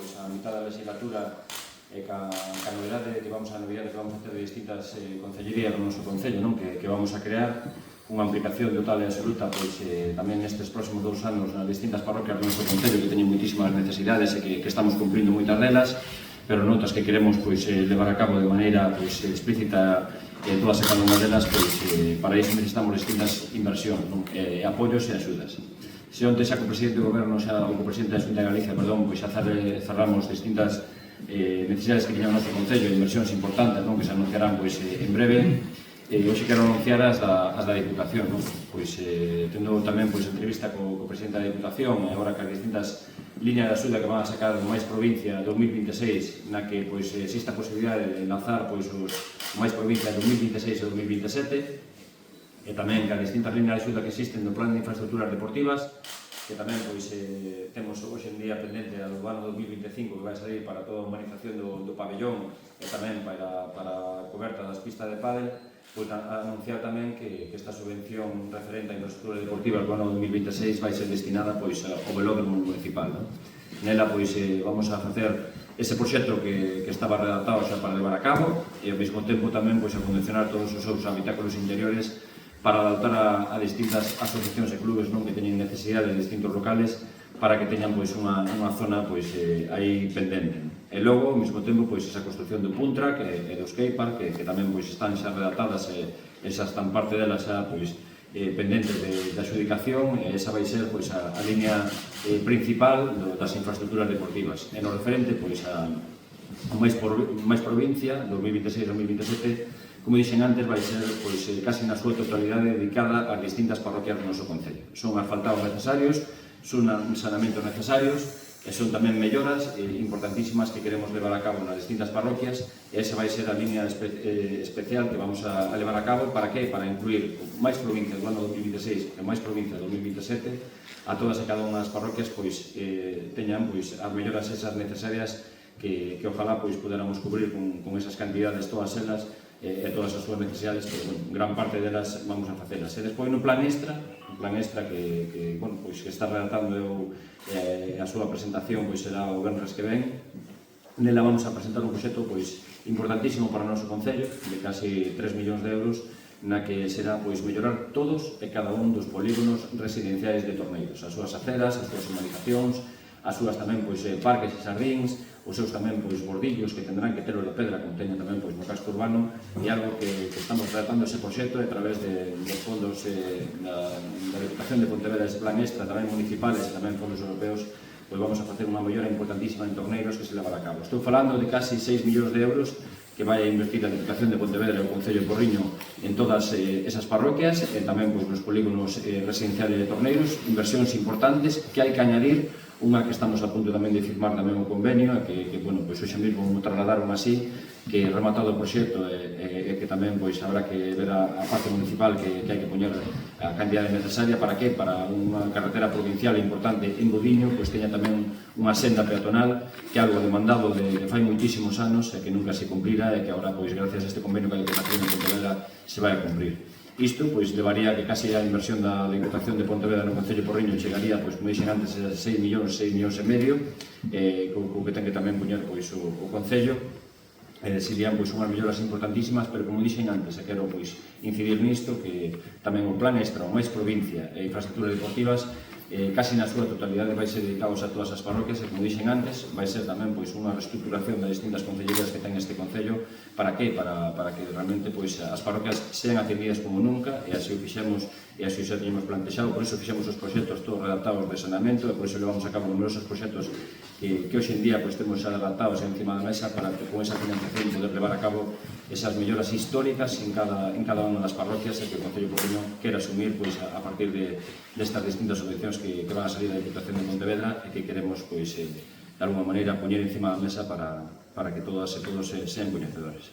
pois, a mitad da legislatura e ca novidade que vamos a facer de distintas concellerías do noso concello, non? Que vamos a crear unha aplicación total e absoluta pois, tamén nestes próximos 2 anos nas distintas parroquias do noso concello que teñen moitísimas necesidades e que estamos cumprindo moitas delas, pero noutras que queremos pois, levar a cabo de maneira pois, explícita todas e cada unha delas, pois, para iso necesitamos distintas inversións, non? Apoios e axudas. Se onte xa co presidente do goberno, xa o co presidente da Xunta de Galicia, perdón, pois xa cerramos distintas necesidades que tiña o noso concello, inversións importantes, non? Que se anunciarán pois, en breve. Hoxe quero anunciar as da Diputación, non? Pois, tendo tamén pois, entrevista co presidente da Diputación e agora que as distintas líneas de axuda que van a sacar do máis provincia 2026, na que pois, existe a posibilidade de lanzar pois, os máis provincia 2026 e 2027, e tamén que as distintas líneas de axuda que existen do plan de infraestructuras deportivas, que tamén pois, temos hoxe en día pendente do ano 2025 que vai salir para toda a humanización do pabellón e tamén para a coberta das pistas de pádel, pois anunciar tamén que esta subvención referente a infraestructuras deportivas do ano 2026 vai ser destinada pois, ao velódromo municipal. Nela pois, vamos a facer ese proxecto que estaba redactado xa para levar a cabo e ao mesmo tempo tamén pois, a condicionar todos os seus habitáculos interiores para adaptar a distintas asociacións e clubes, non? Que teñen necesidade de distintos locales para que teñan pois, unha zona pois, aí pendente. E logo, ao mesmo tempo, pois, esa construcción do Puntrack e do skatepark que tamén pois, están xa redactadas e xa están parte delas xa pois, pendentes de adjudicación e esa vai ser pois, a línea principal das infraestructuras deportivas. E no referente pois, a máis provincia, 2026-2027, como dixen antes, vai ser pois, casi na súa totalidade dedicada ás distintas parroquias do noso concello. Son asfaltados necesarios, son sanamentos necesarios e son tamén melloras importantísimas que queremos levar a cabo nas distintas parroquias e esa vai ser a línea especial que vamos a levar a cabo. Para que? Para incluir máis provincias do ano 2026 e máis provincias do 2027 a todas e cada unha das parroquias pois, teñan pois, as melloras esas necesarias que ojalá pois, poderamos cubrir con esas cantidades todas elas e todas as súas necesidades, pero bueno, gran parte delas vamos a facelas. E despois no plan extra que bueno, pois, que está redactando a súa presentación pois, será o venres que ven. Nela vamos a presentar un proxecto pois, importantísimo para o noso concello, de casi 3 millóns de euros, na que será pois, mellorar todos e cada un dos polígonos residenciais de Torneiros, as súas aceras, as súas humanizacións, as súas tamén pois, parques e xardíns, os seus tamén pois, bordillos que tendrán que ter o de pedra, como teñen tamén pois, no casco urbano, e algo que estamos tratando ese proxecto a través dos fondos da Diputación de Pontevedra, ese plan extra, tamén municipales e tamén fondos europeos, pois vamos a facer unha mellora importantísima en Torneiros que se levará a cabo. Estou falando de casi 6 millóns de euros que vai a invertir a Diputación de Pontevedra e o Concello de Porriño en todas esas parroquias e tamén pois, nos polígonos residenciales de Torneiros, inversións importantes que hai que añadir. Unha que estamos a punto tamén de firmar tamén o convenio e que bueno, pois, hoxe mesmo me trasladaron así, que rematado o proxecto e que tamén pois, habrá que ver a parte municipal que hai que poñer a cantidade necesaria. Para que? Para unha carretera provincial importante en Bodiño, pois teña tamén unha senda peatonal que é algo demandado de fai moitísimos anos e que nunca se cumplira e que agora, pois, gracias a este convenio que hai que facer en Pontevedra, se vai a cumprir. Isto pois, levaría que casi a inversión da Diputación de Pontevedra no Concello de Porriño chegaría, pois, como dixen antes, a 6 millóns e medio, co que ten que tamén poñer pois, o Concello. Serían pois, unhas melloras importantísimas, pero como dixen antes, e quero pois, incidir nisto, que tamén o plan extra, o máis provincia e infraestructuras deportivas, casi na súa totalidade vai ser dedicados a todas as parroquias e, como dixen antes, vai ser tamén pois, unha reestructuración das distintas concellerías que ten este concello. Para que? Para que realmente pois, as parroquias sean atendidas como nunca e así o fixemos e así xa teñemos plantexado. Por iso fixemos os proxectos todos redactados de saneamento e por iso levamos a cabo numerosos proxectos que hoxe en día pois, temos xa adaptados encima da mesa para que con esa financiación poder levar a cabo esas melloras históricas en cada unha das parroquias e que o Concello Porriño quere asumir pois, a partir destas distintas subvencións que van a salir da Diputación de Pontevedra e que queremos pois, de alguma maneira poñer encima da mesa para que todas e todos sean coñecedores.